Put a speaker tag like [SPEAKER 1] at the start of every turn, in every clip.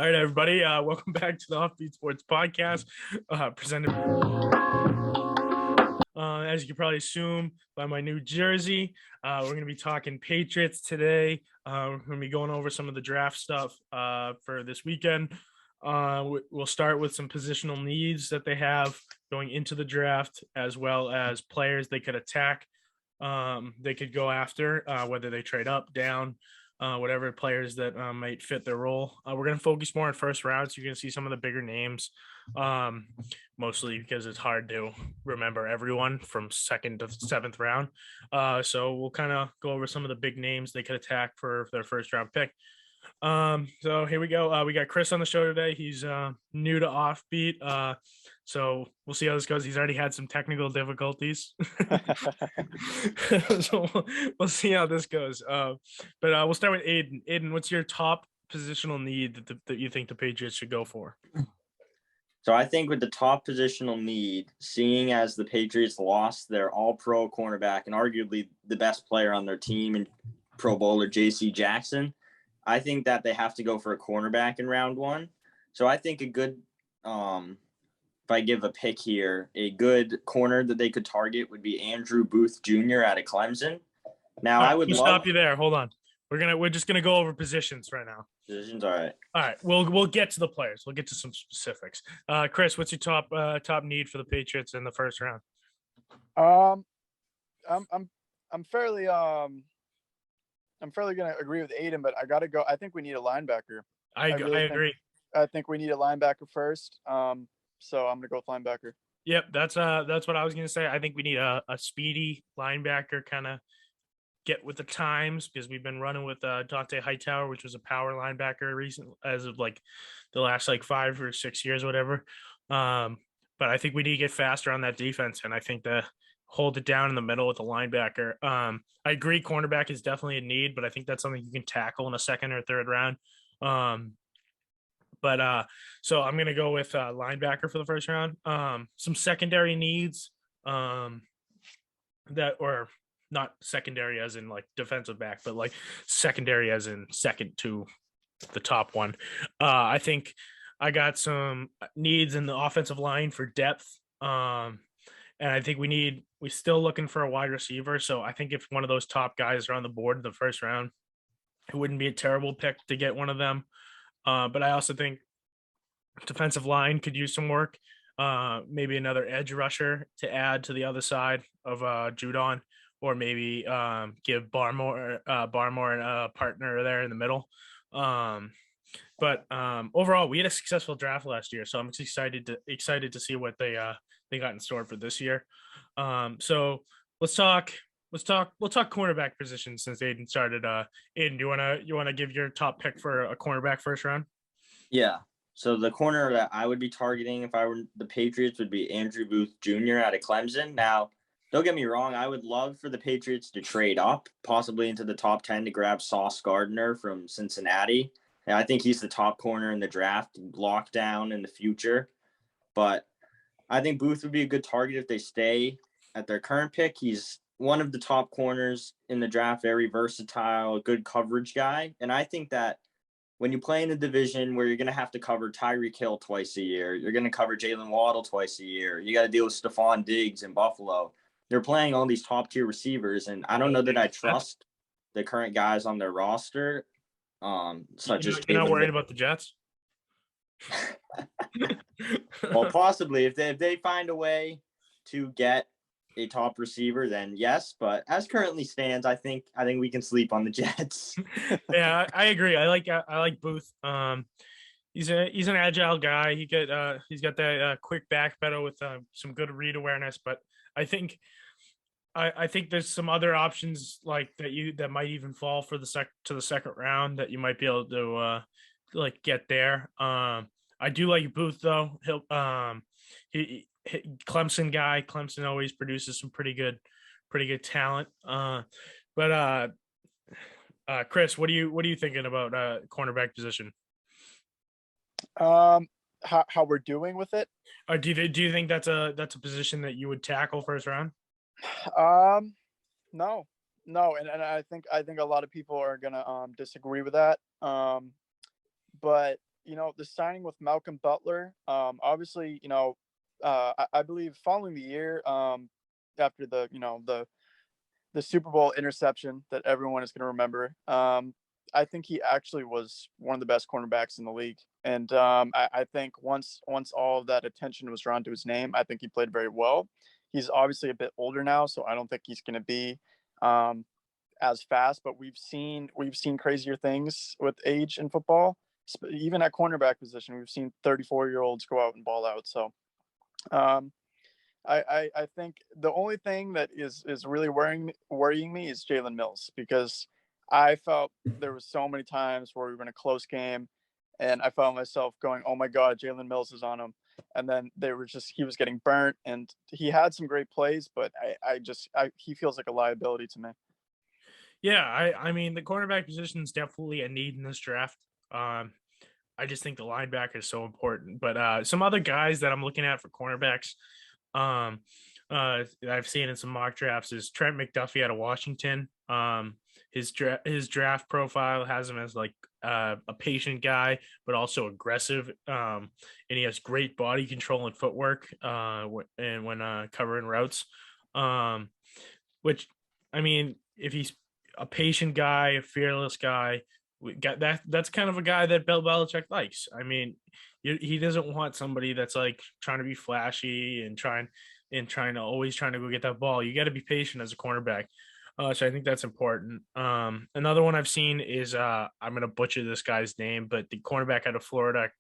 [SPEAKER 1] All right, everybody. Welcome back to the OffBeat Sports Podcast, presented, as you can probably assume, by my New Jersey. We're going to be talking Patriots today. We're going to be going over some of the draft stuff for this weekend. We'll start with some positional needs that they have going into the draft, as well as players they could attack. They could go after, whether they trade up, down, whatever players that might fit their role. We're going to focus more on first round, so you're going to see some of the bigger names, mostly because it's hard to remember everyone from second to seventh round. So we'll kind of go over some of the big names they could attack for their first round pick. So here we go. We got Chris on the show today. He's new to OffBeat. So we'll see how this goes. He's already had some technical difficulties. So we'll see how this goes. But we'll start with Aiden. Aiden, what's your top positional need that you think the Patriots should go for?
[SPEAKER 2] So I think with the top positional need, seeing as the Patriots lost their all-pro cornerback and arguably the best player on their team and Pro Bowler J.C. Jackson, I think that they have to go for a cornerback in round one. So I think a good, if I give a pick here, a good corner that they could target would be Andrew Booth Jr. out of Clemson. Now I would
[SPEAKER 1] stop you there. Hold on. We're just gonna go over positions right now.
[SPEAKER 2] Positions, all right.
[SPEAKER 1] All right. We'll get to the players. We'll get to some specifics. Chris, what's your top need for the Patriots in the first round?
[SPEAKER 3] I'm fairly gonna agree with Aiden, but I gotta go. I think we need a linebacker.
[SPEAKER 1] I agree.
[SPEAKER 3] I think we need a linebacker first. So I'm gonna go with linebacker.
[SPEAKER 1] Yep, that's what I was gonna say. I think we need a speedy linebacker, kind of get with the times, because we've been running with Dante Hightower, which was a power linebacker recently, as of like the last 5 or 6 years, whatever. But I think we need to get faster on that defense, and I think to hold it down in the middle with a linebacker. I agree, cornerback is definitely a need, but I think that's something you can tackle in a second or third round. So I'm gonna go with linebacker for the first round. Some secondary needs that, or not secondary as in defensive back, but secondary as in second to the top one. I think I got some needs in the offensive line for depth. And I think we're still looking for a wide receiver. So I think if one of those top guys are on the board in the first round, it wouldn't be a terrible pick to get one of them. But I also think defensive line could use some work. Maybe another edge rusher to add to the other side of Judon, or maybe give Barmore a partner there in the middle. But overall, we had a successful draft last year, so I'm excited to see what they got in store for this year. So we'll talk cornerback position since Aiden started. Aiden, do you wanna give your top pick for a cornerback first round?
[SPEAKER 2] Yeah. So the corner that I would be targeting if I were the Patriots would be Andrew Booth Jr. out of Clemson. Now, don't get me wrong, I would love for the Patriots to trade up, possibly into the top 10 to grab Sauce Gardner from Cincinnati. And I think he's the top corner in the draft, locked down in the future. But I think Booth would be a good target if they stay at their current pick. He's one of the top corners in the draft, very versatile, good coverage guy. And I think that when you play in a division where you're going to have to cover Tyreek Hill twice a year, you're going to cover Jalen Waddle twice a year, you got to deal with Stephon Diggs in Buffalo. They're playing all these top-tier receivers, and I don't know that I trust the current guys on their roster, such as
[SPEAKER 1] you're not worried about the Jets?
[SPEAKER 2] Well, possibly. If they find a way to get a top receiver, then yes. But as currently stands, I think we can sleep on the Jets.
[SPEAKER 1] Yeah, I agree. I like Booth. He's an agile guy. He's got that quick back pedal with some good read awareness. But I think there's some other options that might even fall for the second round that you might be able to get there. I do like Booth though. He Clemson guy. Clemson always produces some pretty good talent. But Chris, what are you thinking about cornerback position?
[SPEAKER 3] How we're doing with it?
[SPEAKER 1] Or do you think that's a position that you would tackle first round?
[SPEAKER 3] No, and I think a lot of people are gonna disagree with that. But the signing with Malcolm Butler, obviously, I believe following the year, after the Super Bowl interception that everyone is going to remember, I think he actually was one of the best cornerbacks in the league. And I think once all of that attention was drawn to his name, I think he played very well. He's obviously a bit older now, so I don't think he's going to be as fast. But we've seen crazier things with age in football. Even at cornerback position, we've seen 34-year-olds go out and ball out. So I think the only thing that is really worrying me is Jalen Mills, because I felt there was so many times where we were in a close game and I found myself going, oh my God, Jalen Mills is on him. And then he was getting burnt, and he had some great plays, but he feels like a liability to me.
[SPEAKER 1] Yeah, I mean, the cornerback position is definitely a need in this draft. I just think the linebacker is so important. But some other guys that I'm looking at for cornerbacks, I've seen in some mock drafts, is Trent McDuffie out of Washington. His draft profile has him as like a patient guy, but also aggressive. And he has great body control and footwork. And when covering routes, which, I mean, if he's a patient guy, a fearless guy, we got that. That's kind of a guy that Bill Belichick likes. I mean, he doesn't want somebody that's like trying to be flashy and trying to always trying to go get that ball. You got to be patient as a cornerback. So I think that's important. Another one I've seen is I'm going to butcher this guy's name, but the cornerback out of Florida,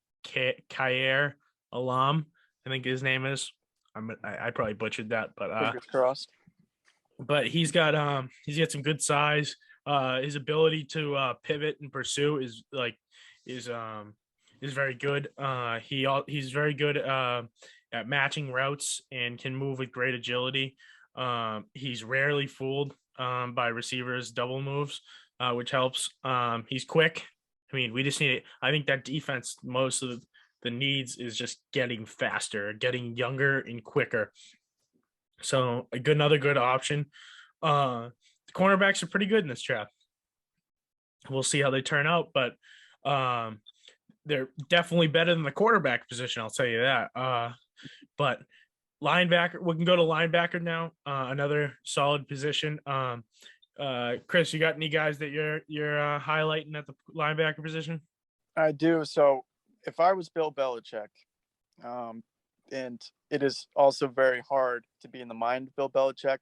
[SPEAKER 1] Kyer Alam, I think his name is. I probably butchered that, but
[SPEAKER 3] fingers crossed.
[SPEAKER 1] But he's got some good size. His ability to pivot and pursue is very good. He's very good at matching routes and can move with great agility. He's rarely fooled by receivers' double moves, which helps. He's quick. I mean, we just need it. I think that defense, most of the needs is just getting faster, getting younger and quicker. So another good option. The cornerbacks are pretty good in this draft. We'll see how they turn out, but they're definitely better than the quarterback position. I'll tell you that. But linebacker, we can go to linebacker now. Another solid position. Chris, you got any guys that you're highlighting at the linebacker position?
[SPEAKER 3] I do. So if I was Bill Belichick, and it is also very hard to be in the mind of Bill Belichick,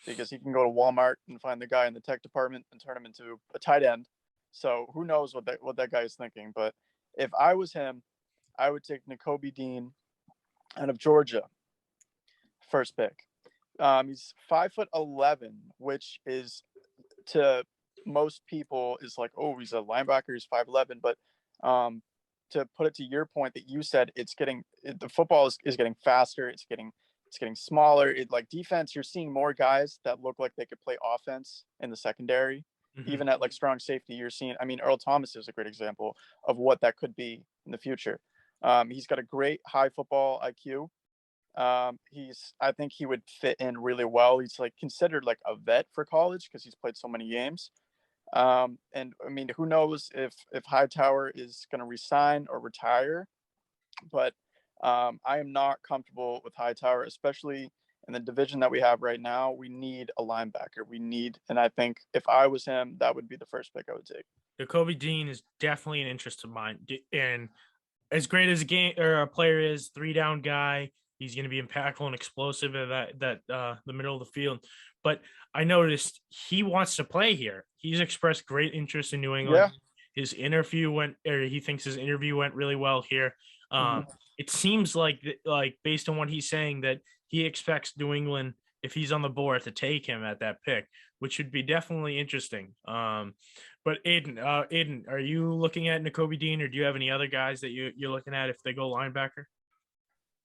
[SPEAKER 3] because he can go to Walmart and find the guy in the tech department and turn him into a tight end. So who knows what that guy is thinking. But if I was him, I would take Nakobe Dean out of Georgia, first pick. He's 5'11", which is, to most people, is like, oh, he's a linebacker, he's 5'11", but to put it to your point that you said, the football is getting faster, it's getting smaller. Like defense, you're seeing more guys that look like they could play offense in the secondary. Mm-hmm. Even at like strong safety, you're seeing, I mean, Earl Thomas is a great example of what that could be in the future. He's got a great high football IQ. I think he would fit in really well. He's like considered like a vet for college because he's played so many games. And I mean, who knows if Hightower is going to resign or retire, but I am not comfortable with Hightower, especially in the division that we have right now. We need a linebacker. And I think if I was him, that would be the first pick I would take.
[SPEAKER 1] Jacoby Dean is definitely an interest of mine. And as great as a player is, 3-down guy, he's going to be impactful and explosive at the middle of the field. But I noticed he wants to play here. He's expressed great interest in New England. Yeah. He thinks his interview went really well here. It seems like based on what he's saying, that he expects New England, if he's on the board, to take him at that pick, which would be definitely interesting. But Aiden, are you looking at Nakobe Dean, or do you have any other guys that you're looking at if they go linebacker?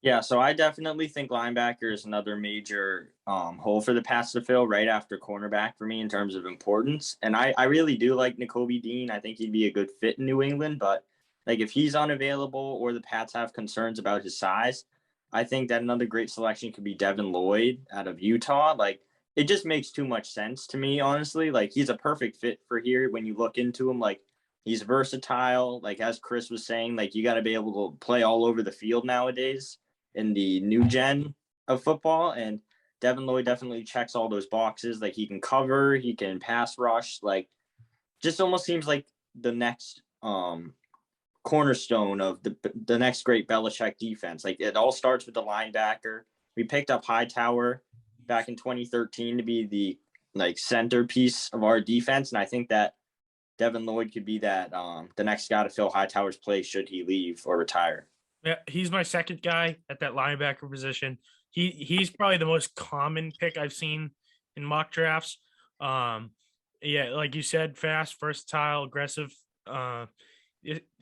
[SPEAKER 2] Yeah, so I definitely think linebacker is another major hole for the Pats to fill right after cornerback for me in terms of importance. And I really do like Nakobe Dean. I think he'd be a good fit in New England, but like if he's unavailable or the Pats have concerns about his size, I think that another great selection could be Devin Lloyd out of Utah. Like it just makes too much sense to me, honestly. Like he's a perfect fit for here when you look into him. Like He's versatile. Like, as Chris was saying, like, you got to be able to play all over the field nowadays in the new gen of football. And Devin Lloyd definitely checks all those boxes. Like, he can cover, he can pass rush. Like, just almost seems like the next cornerstone of the next great Belichick defense. Like, it all starts with the linebacker. We picked up Hightower back in 2013 to be the like centerpiece of our defense, and I think that Devin Lloyd could be that the next guy to fill Hightower's place should he leave or retire.
[SPEAKER 1] Yeah, he's my second guy at that linebacker position. He's probably the most common pick I've seen in mock drafts. Yeah, like you said, fast, versatile, aggressive.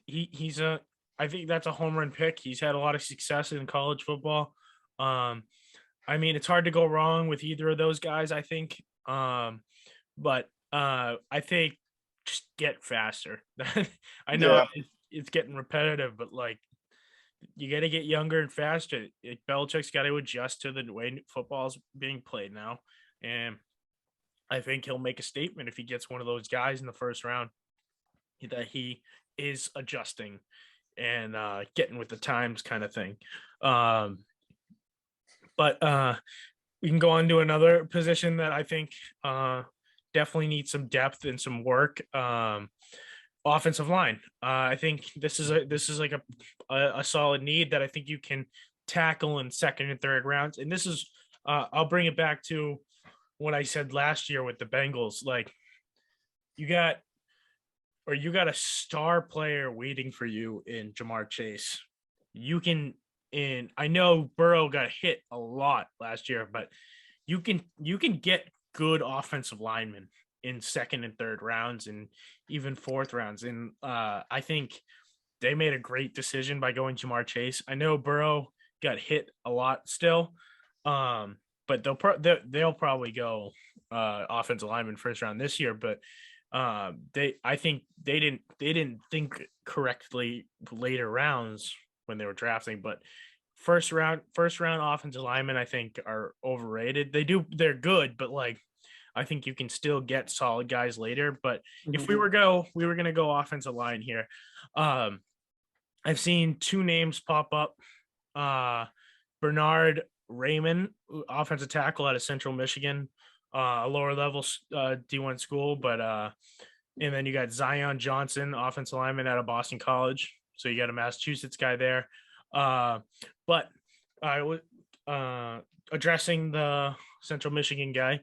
[SPEAKER 1] He's a. I think that's a home run pick. He's had a lot of success in college football. I mean, it's hard to go wrong with either of those guys, I think. But I think just get faster. I know it's getting repetitive, but like you got to get younger and faster. Belichick's got to adjust to the way football's being played now, and I think he'll make a statement if he gets one of those guys in the first round that he is adjusting and getting with the times, kind of thing. But we can go on to another position that I think definitely needs some depth and some work. Offensive line. I think this is like a solid need that I think you can tackle in second and third rounds. And this is I'll bring it back to what I said last year with the Bengals. Like you got a star player waiting for you in Jamar Chase. You can. And I know Burrow got hit a lot last year, but you can get good offensive linemen in second and third rounds and even fourth rounds. And I think they made a great decision by going Jamar Chase. I know Burrow got hit a lot still, but they'll probably go offensive lineman first round this year. But I think they didn't think correctly later rounds when they were drafting, but first round offensive linemen I think are overrated. They're good, but like I think you can still get solid guys later. But if we were gonna go offensive line here, I've seen two names pop up. Bernard Raymond, offensive tackle out of Central Michigan, a lower level D1 school, but and then you got Zion Johnson, offensive lineman out of Boston College. So you got a Massachusetts guy there. But I was addressing the Central Michigan guy,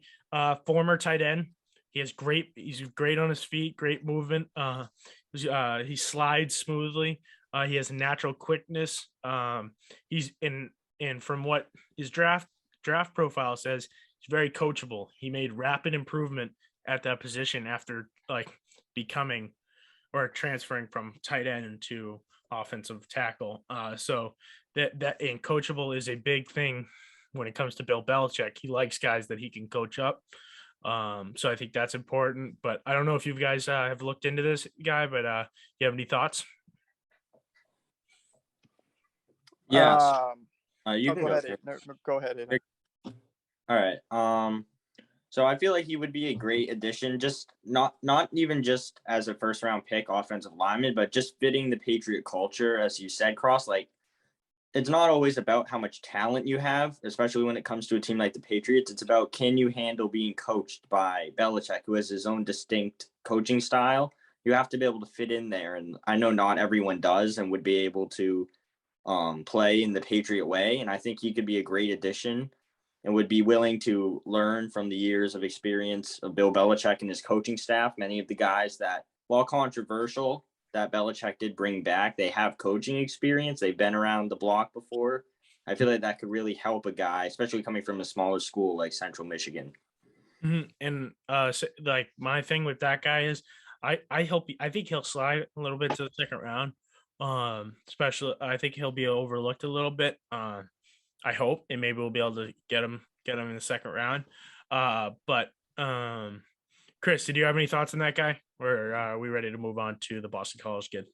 [SPEAKER 1] former tight end. He's great on his feet, great movement. He slides smoothly. He has natural quickness. He's and from what his draft profile says, he's very coachable. He made rapid improvement at that position after like becoming or transferring from tight end to offensive tackle. So that and coachable is a big thing when it comes to Bill Belichick. He likes guys that he can coach up. So I think that's important. But I don't know if you guys have looked into this guy, but you have any thoughts?
[SPEAKER 2] Yeah, you can
[SPEAKER 3] go ahead. No, go ahead. Aiden.
[SPEAKER 2] All right. So I feel like he would be a great addition, just not even just as a first round pick offensive lineman, but just fitting the Patriot culture, as you said, Cross. Like, it's not always about how much talent you have, especially when it comes to a team like the Patriots. It's about, can you handle being coached by Belichick, who has his own distinct coaching style? You have to be able to fit in there. And I know not everyone does and would be able to play in the Patriot way. And I think he could be a great addition and would be willing to learn from the years of experience of Bill Belichick and his coaching staff. Many of the guys that, while controversial, that Belichick did bring back, they have coaching experience. They've been around the block before. I feel like that could really help a guy, especially coming from a smaller school like Central Michigan.
[SPEAKER 1] Mm-hmm. And so, like my thing with that guy is I think he'll slide a little bit to the second round. Especially I think he'll be overlooked a little bit. I hope, and maybe we'll be able to get him in the second round. But Chris, did you have any thoughts on that guy, or are we ready to move on to the Boston College kid?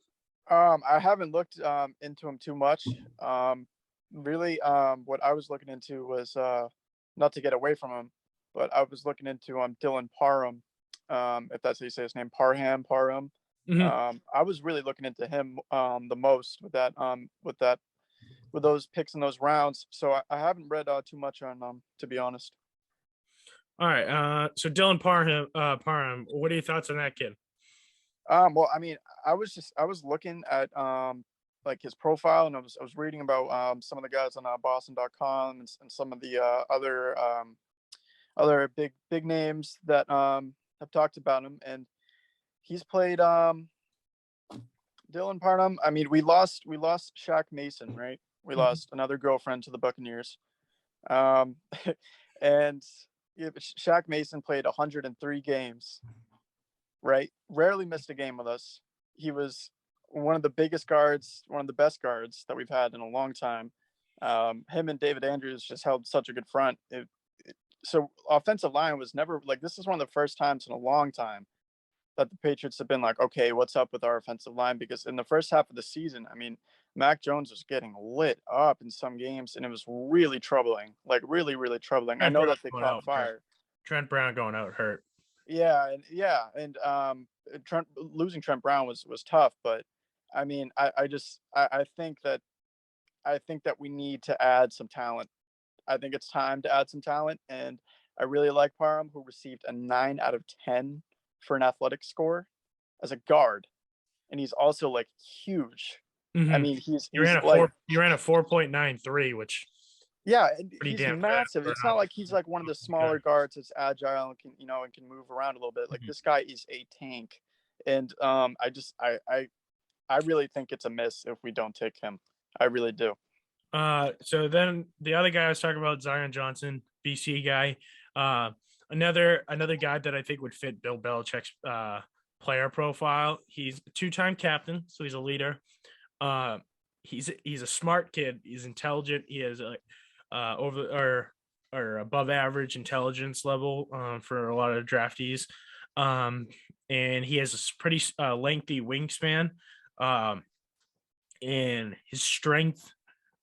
[SPEAKER 3] I haven't looked into him too much. Really, what I was looking into was not to get away from him, but I was looking into Dylan Parham, if that's how you say his name, Parham. I was really looking into him the most with those picks in those rounds. So I haven't read too much on to be honest.
[SPEAKER 1] All right. So Dylan Parham, what are your thoughts on that kid?
[SPEAKER 3] Well, I mean, I was looking at like his profile, and I was reading about some of the guys on Boston.com and some of the other big names that have talked about him, and he's played Dylan Parham. I mean, we lost Shaq Mason, right? We lost another girlfriend to the Buccaneers, and Shaq Mason played 103 games. Right, rarely missed a game with us. He was one of the biggest guards, one of the best guards that we've had in a long time. Him and David Andrews just held such a good front. So offensive line was never like, this is one of the first times in a long time that the Patriots have been like, okay, what's up with our offensive line? Because in the first half of the season, I mean, Mac Jones was getting lit up in some games, and it was really troubling, like really, really troubling. I know that they caught fire.
[SPEAKER 1] Trent Brown going out hurt.
[SPEAKER 3] Yeah, and losing Trent Brown was tough, but I mean, I think that we need to add some talent. I think it's time to add some talent, and I really like Parham, who received a 9 out of 10 for an athletic score as a guard, and he's also like huge. I mean,
[SPEAKER 1] you ran a 4.93, which
[SPEAKER 3] yeah, he's massive. It's not like he's like one of the smaller guards that's agile and can move around a little bit. Like this guy is a tank, and I really think it's a miss if we don't take him. I really do.
[SPEAKER 1] So then the other guy I was talking about, Zion Johnson, BC guy, another guy that I think would fit Bill Belichick's player profile. He's a 2-time captain, so he's a leader. He's a smart kid. He's intelligent. He has a over or above average intelligence level for a lot of draftees, and he has a pretty lengthy wingspan, and his strength,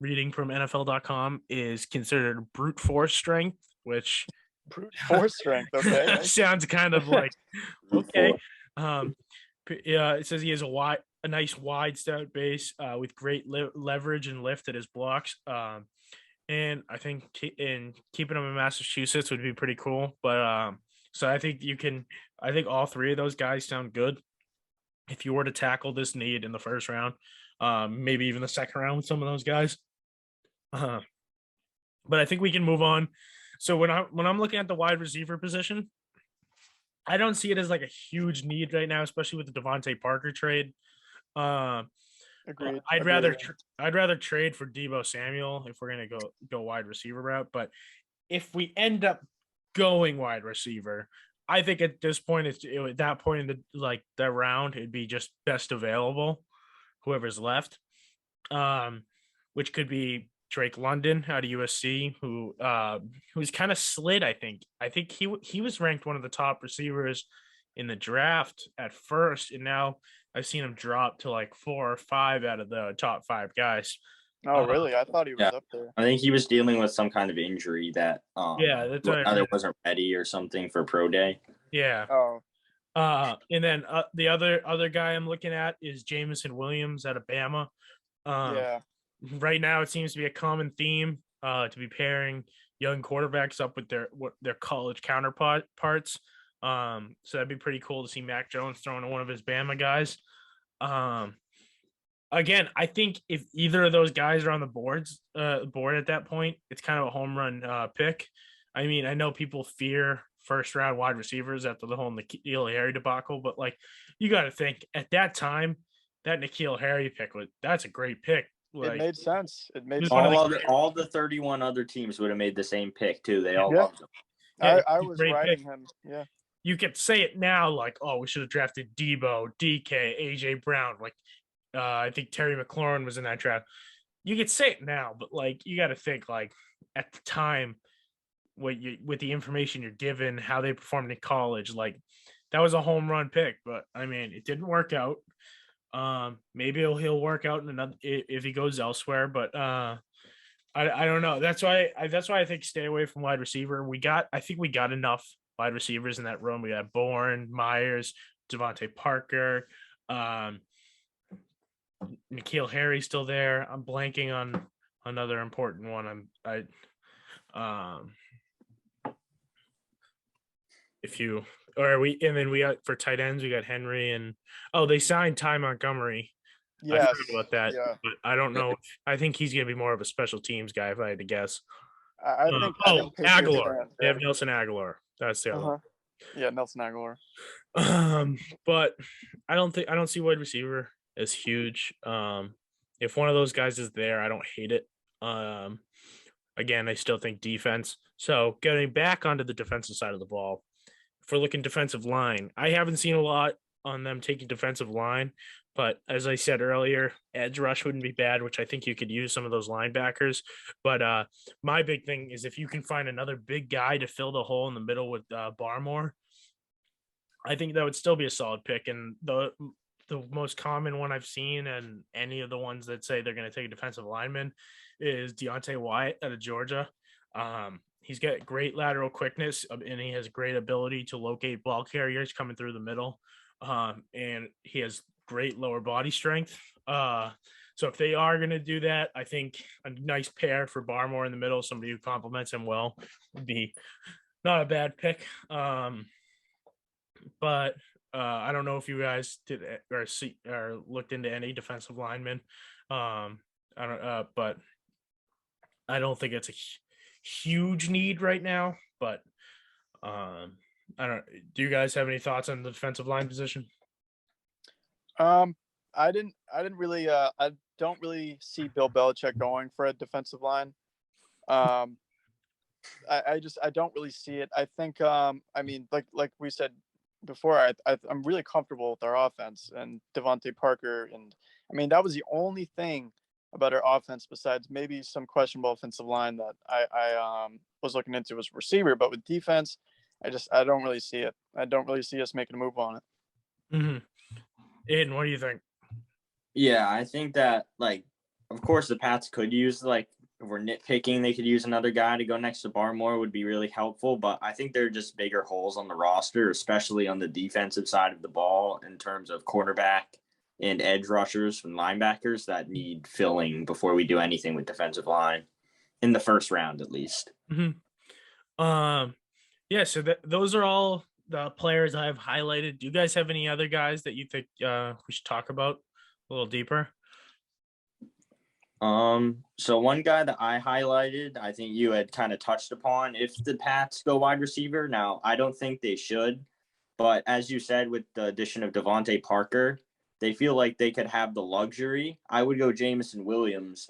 [SPEAKER 1] reading from NFL.com, is considered brute force strength, which
[SPEAKER 3] brute force strength, okay,
[SPEAKER 1] sounds kind of like okay. It says he has a nice wide stout base with great leverage and lift at his blocks. And I think keeping him in Massachusetts would be pretty cool. But so I think I think all three of those guys sound good. If you were to tackle this need in the first round, maybe even the second round with some of those guys. But I think we can move on. So when I'm looking at the wide receiver position, I don't see it as like a huge need right now, especially with the Devontae Parker trade.
[SPEAKER 3] Agreed.
[SPEAKER 1] I'd rather trade for Deebo Samuel if we're gonna go wide receiver route. But if we end up going wide receiver, I think at this point at that point in the round, it'd be just best available, whoever's left, which could be Drake London out of USC, who's kind of slid. I think he was ranked one of the top receivers in the draft at first, and now I've seen him drop to like 4 or 5 out of the top 5 guys.
[SPEAKER 3] Oh, really? I thought he was up there.
[SPEAKER 2] I think he was dealing with some kind of injury that
[SPEAKER 1] that's
[SPEAKER 2] either wasn't ready or something for pro day.
[SPEAKER 1] Yeah.
[SPEAKER 3] Oh.
[SPEAKER 1] And then the other guy I'm looking at is Jameson Williams out of Bama.
[SPEAKER 3] Yeah.
[SPEAKER 1] Right now, it seems to be a common theme to be pairing young quarterbacks up with their college counterparts. So that'd be pretty cool to see Mac Jones throwing one of his Bama guys. Again, I think if either of those guys are on the board at that point, it's kind of a home run pick. I mean, I know people fear first round wide receivers after the whole N'Keal Harry debacle, but like you got to think at that time that N'Keal Harry pick that's a great pick.
[SPEAKER 3] Like, it made sense.
[SPEAKER 2] All the 31 other teams would have made the same pick too. They all loved him.
[SPEAKER 3] Yeah, I was riding him. Yeah.
[SPEAKER 1] You could say it now, like, oh, we should have drafted Deebo, DK, AJ Brown. Like, I think Terry McLaurin was in that draft. You could say it now, but like, you got to think like at the time, with the information you're given, how they performed in college, like that was a home run pick. But I mean, it didn't work out. Maybe he'll work out in another if he goes elsewhere, but I don't know. That's why I think stay away from wide receiver. I think we got enough wide receivers in that room. We got Bourne, Myers, Devontae Parker, N'Keal Harry's still there. I'm blanking on another important one. If you or we and then we got for tight ends we got Henry and they signed Ty Montgomery. I
[SPEAKER 3] Yes.
[SPEAKER 1] forgot about that,
[SPEAKER 3] Yeah.
[SPEAKER 1] but I don't know. I think he's gonna be more of a special teams guy if I had to guess.
[SPEAKER 3] I think Patriots
[SPEAKER 1] Aguilar.
[SPEAKER 3] fans,
[SPEAKER 1] They have Nelson Aguilar. That's the other one.
[SPEAKER 3] Yeah, Nelson Aguilar.
[SPEAKER 1] But I don't see wide receiver as huge. If one of those guys is there, I don't hate it. Again, I still think defense. So getting back onto the defensive side of the ball, if we're looking defensive line, I haven't seen a lot on them taking defensive line, but as I said earlier, edge rush wouldn't be bad, which I think you could use some of those linebackers. But my big thing is if you can find another big guy to fill the hole in the middle with Barmore, I think that would still be a solid pick. And the most common one I've seen, and any of the ones that say they're going to take a defensive lineman, is Deontay Wyatt out of Georgia. He's got great lateral quickness, and he has great ability to locate ball carriers coming through the middle. And he has great lower body strength. So if they are going to do that, I think a nice pair for Barmore in the middle, somebody who complements him well, would be not a bad pick. But I don't know if you guys did or looked into any defensive linemen. But I don't think it's a huge need right now. But I don't. Do you guys have any thoughts on the defensive line position?
[SPEAKER 3] I didn't really. I don't really see Bill Belichick going for a defensive line. I don't really see it. I think. I mean, like we said before, I'm really comfortable with our offense and Devontae Parker, and I mean that was the only thing about our offense besides maybe some questionable offensive line that I was looking into was receiver. But with defense, I don't really see it. I don't really see us making a move on it.
[SPEAKER 1] Mm-hmm. Aiden, what do you think?
[SPEAKER 2] Yeah, I think that, like, of course, the Pats could use, like, if we're nitpicking, they could use another guy to go next to Barmore would be really helpful. But I think there are just bigger holes on the roster, especially on the defensive side of the ball in terms of cornerback and edge rushers and linebackers that need filling before we do anything with defensive line in the first round, at least.
[SPEAKER 1] Mm-hmm. Yeah, so those are all the players I've highlighted. Do you guys have any other guys that you think we should talk about a little deeper?
[SPEAKER 2] So one guy that I highlighted, I think you had kind of touched upon, if the Pats go wide receiver. Now, I don't think they should, but as you said, with the addition of Devontae Parker, they feel like they could have the luxury. I would go Jameson Williams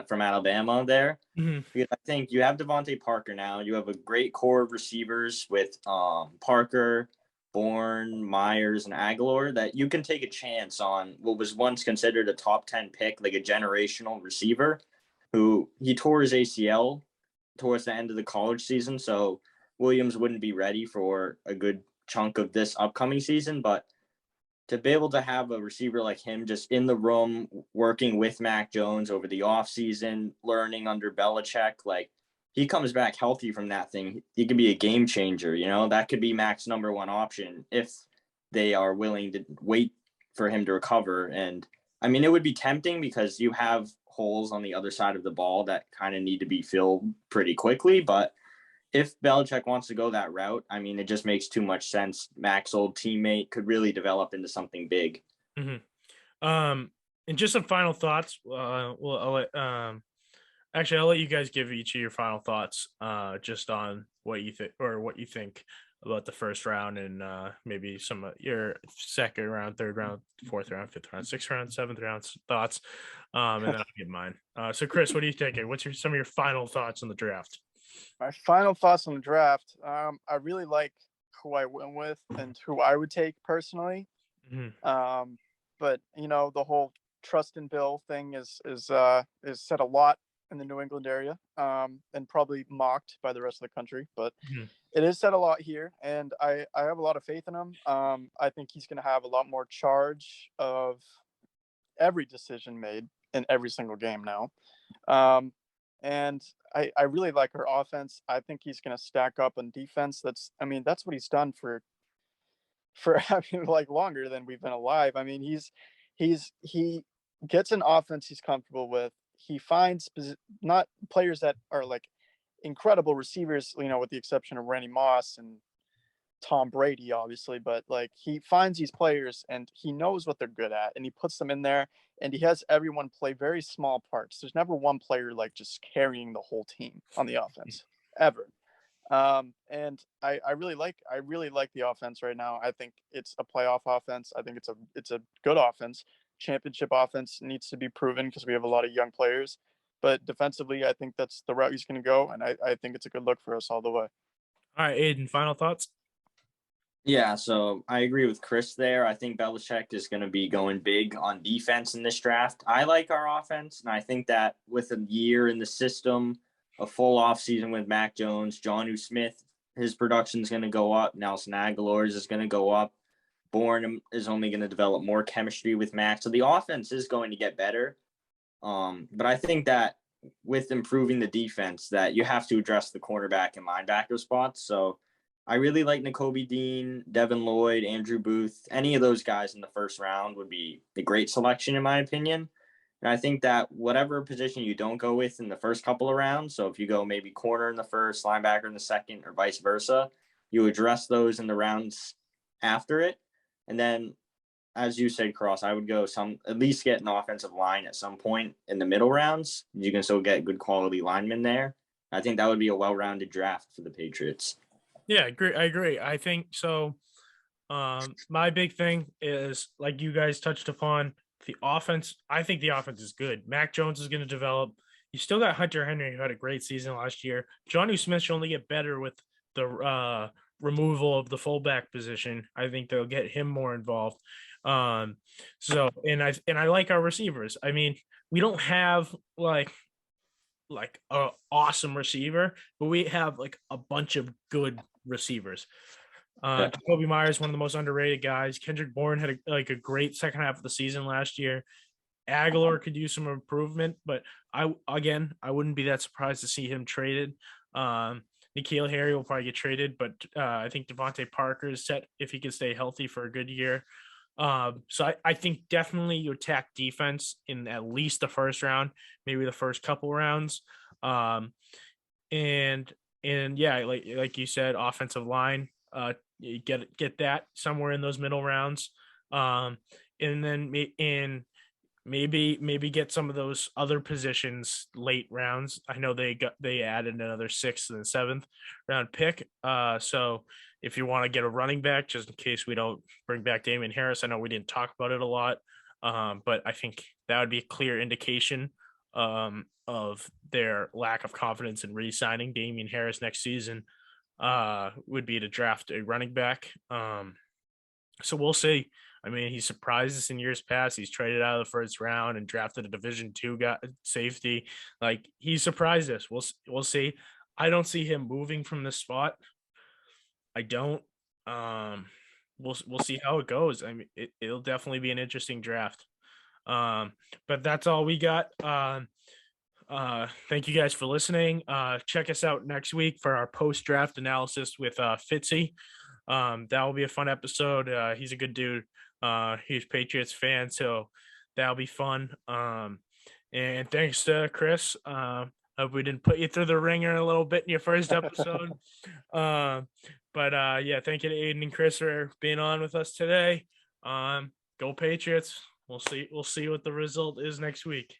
[SPEAKER 2] from Alabama there.
[SPEAKER 1] Mm-hmm.
[SPEAKER 2] Because I think you have Devontae Parker now. You have a great core of receivers with Parker, Bourne, Myers, and Aguilar that you can take a chance on what was once considered a top 10 pick, like a generational receiver who he tore his ACL towards the end of the college season. So Williams wouldn't be ready for a good chunk of this upcoming season. But to be able to have a receiver like him just in the room, working with Mac Jones over the offseason, learning under Belichick, like, he comes back healthy from that thing, he could be a game changer. That could be Mac's number one option if they are willing to wait for him to recover. And I mean, it would be tempting because you have holes on the other side of the ball that kind of need to be filled pretty quickly. But if Belichick wants to go that route, I mean, it just makes too much sense. Mac's old teammate could really develop into something big.
[SPEAKER 1] Mm-hmm. And just some final thoughts. I'll let you guys give each of your final thoughts, just on what you think about the first round and maybe some of your second round, third round, fourth round, fifth round, sixth round, seventh round thoughts. And then I'll give mine. So Chris, what are you thinking? What's some of your final thoughts on the draft?
[SPEAKER 3] My final thoughts on the draft. I really like who I went with and who I would take personally.
[SPEAKER 1] Mm-hmm.
[SPEAKER 3] But the whole trust in Bill thing is said a lot in the New England area, and probably mocked by the rest of the country. But
[SPEAKER 1] Mm-hmm.
[SPEAKER 3] It is said a lot here, and I have a lot of faith in him. I think he's going to have a lot more charge of every decision made in every single game now. And I really like our offense. I think he's going to stack up on defense. That's what he's done for like longer than we've been alive. I mean, he gets an offense he's comfortable with. He finds not players that are like incredible receivers, with the exception of Randy Moss and Tom Brady, obviously, but like he finds these players and he knows what they're good at and he puts them in there and he has everyone play very small parts. There's never one player like just carrying the whole team on the offense ever. And I really like the offense right now. I think it's a playoff offense. I think it's a good offense. Championship offense needs to be proven because we have a lot of young players. But defensively, I think that's the route he's going to go, and I think it's a good look for us all the way.
[SPEAKER 1] All right, Aiden, final thoughts?
[SPEAKER 2] Yeah, so I agree with Chris there. I think Belichick is going to be going big on defense in this draft. I like our offense, and I think that with a year in the system, a full offseason with Mac Jones, Jonnu Smith, his production is going to go up. Nelson Aguilar's is going to go up. Bourne is only going to develop more chemistry with Mac. So the offense is going to get better. But I think that with improving the defense, that you have to address the cornerback and linebacker spots. So I really like Nakobe Dean, Devin Lloyd, Andrew Booth. Any of those guys in the first round would be a great selection, in my opinion. And I think that whatever position you don't go with in the first couple of rounds, so if you go maybe corner in the first, linebacker in the second, or vice versa, you address those in the rounds after it. And then, as you said, Cross, I would go at least get an offensive line at some point in the middle rounds. You can still get good quality linemen there. I think that would be a well-rounded draft for the Patriots.
[SPEAKER 1] Yeah, I agree. I think so. My big thing is, like you guys touched upon, the offense. I think the offense is good. Mac Jones is going to develop. You still got Hunter Henry, who had a great season last year. Jonnu Smith should only get better with the removal of the fullback position. I think they'll get him more involved. So I like our receivers. I mean, we don't have like a awesome receiver, but we have like a bunch of good receivers. Jacoby Myers, one of the most underrated guys. Kendrick Bourne had a great second half of the season last year. Aguilar could use some improvement, but I wouldn't be that surprised to see him traded. N'Keal Harry will probably get traded, but I think Devontae Parker is set if he can stay healthy for a good year. So I think definitely you attack defense in at least the first round, maybe the first couple rounds. And yeah, like you said, offensive line, you get that somewhere in those middle rounds. And then maybe get some of those other positions late rounds. I know they added another 6th and 7th round pick. So if you want to get a running back, just in case we don't bring back Damian Harris, I know we didn't talk about it a lot, but I think that would be a clear indication of their lack of confidence in re-signing Damian Harris next season. Would be to draft a running back. So we'll see. I mean, he surprised us in years past. He's traded out of the first round and drafted a Division II guy, safety. Like, he surprised us. We'll see. I don't see him moving from this spot. I don't. We'll see how it goes. I mean, it'll definitely be an interesting draft. But that's all we got. Thank you guys for listening. Check us out next week for our post-draft analysis with Fitzy. That will be a fun episode. He's a good dude. He's a Patriots fan, so that'll be fun. And thanks to Chris. Hope we didn't put you through the ringer a little bit in your first episode. But yeah, thank you to Aiden and Chris for being on with us today. Go Patriots. We'll see what the result is next week.